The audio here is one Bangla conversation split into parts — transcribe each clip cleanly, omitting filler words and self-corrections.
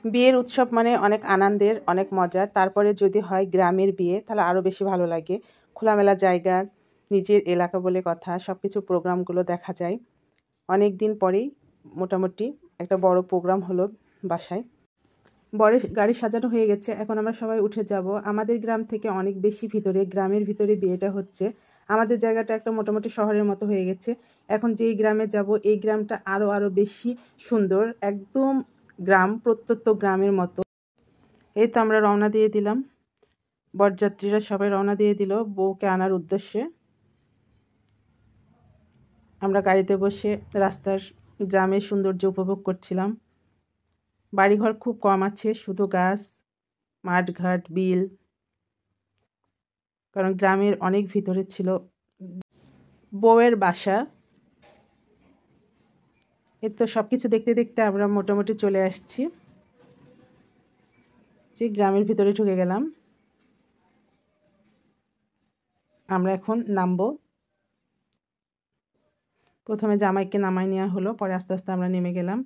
বিয়ের উৎসব মানে অনেক আনন্দের, অনেক মজার। তারপরে যদি হয় গ্রামের বিয়ে তাহলে আরও বেশি ভালো লাগে। খোলামেলা জায়গা, নিজের এলাকা বলে কথা, সবকিছু প্রোগ্রামগুলো দেখা যায়। অনেক দিন পরেই মোটামুটি একটা বড় প্রোগ্রাম হলো বাসায়। বড় গাড়ি সাজানো হয়ে গেছে, এখন আমরা সবাই উঠে যাব। আমাদের গ্রাম থেকে অনেক বেশি ভিতরে, গ্রামের ভিতরে বিয়েটা হচ্ছে। আমাদের জায়গাটা একটা মোটামুটি শহরের মতো হয়ে গেছে। এখন যেই গ্রামে যাব এই গ্রামটা আরও বেশি সুন্দর, একদম গ্রাম, প্রত্যন্ত গ্রামের মতো। এই তো আমরা রওনা দিয়ে দিলাম, বরযাত্রীরা সবাই রওনা দিয়ে দিল বউকে আনার উদ্দেশ্যে। আমরা গাড়িতে বসে রাস্তার গ্রামের সৌন্দর্য উপভোগ করছিলাম। বাড়িঘর খুব কম আছে, শুধু গাছ, মাঠঘাট, বিল, কারণ গ্রামের অনেক ভিতরে ছিল বউয়ের বাসা। এর তো সব কিছু দেখতে দেখতে আমরা মোটামুটি চলে আসছি, যে গ্রামের ভিতরে ঢুকে গেলাম। আমরা এখন নামবো। প্রথমে জামাইকে নামাই নেওয়া হলো, পরে আস্তে আস্তে আমরা নেমে গেলাম।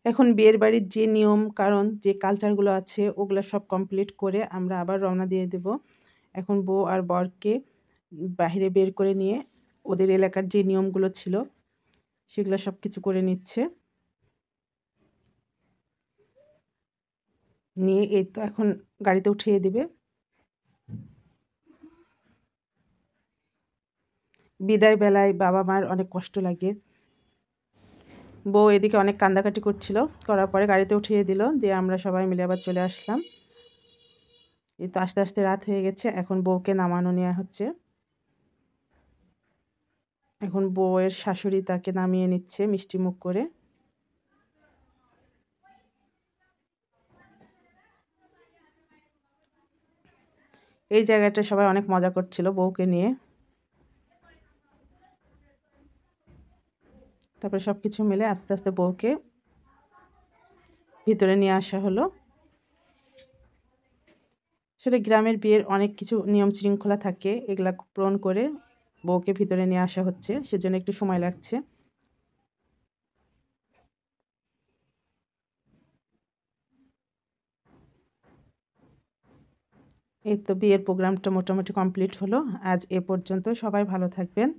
এখন বিয়ের বাড়ির যে নিয়ম কারণ যে কালচারগুলো আছে ওগুলো সব কমপ্লিট করে আমরা আবার রওনা দিয়ে দেব। এখন বউ আর বরকে বাইরে বের করে নিয়ে ওদের এলাকার যে নিয়মগুলো ছিল সেগুলো সব কিছু করে নিচ্ছে। নিয়ে এই তো এখন গাড়িতে উঠিয়ে দেবে। বিদায় বেলায় বাবা মার অনেক কষ্ট লাগে। বউ এদিকে অনেক কান্দাকাটি করছিল, করার পরে গাড়িতে উঠিয়ে দিল, দিয়ে আমরা সবাই মিলে আবার চলে আসলাম। এই তো আস্তে আস্তে রাত হয়ে গেছে, এখন বউকে নামানো নেওয়া হচ্ছে। এখন বউয়ের শাশুড়ি তাকে নামিয়ে নিচ্ছে মিষ্টি মুখ করে। এই জায়গাটা সবাই অনেক মজা করছিল বউকে নিয়ে। তারপরে সব কিছু মিলে আস্তে আস্তে বউকে ভিতরে নিয়ে আসা হলো। আসলে গ্রামের বিয়ের অনেক কিছু নিয়ম শৃঙ্খলা থাকে, এগুলা পূরণ করে বউকে ভিতরে নিয়ে আসা হচ্ছে, সেজন্য একটু সময় লাগছে। এই তো বিয়ের প্রোগ্রামটা মোটামুটি কমপ্লিট হলো। আজ এ পর্যন্ত। সবাই ভালো থাকবেন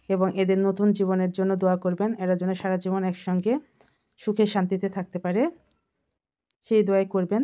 এবং এদের নতুন জীবনের জন্য দোয়া করবেন, এরা যেন সারা জীবন একসঙ্গে সুখে শান্তিতে থাকতে পারে সেই দোয়াই করবেন।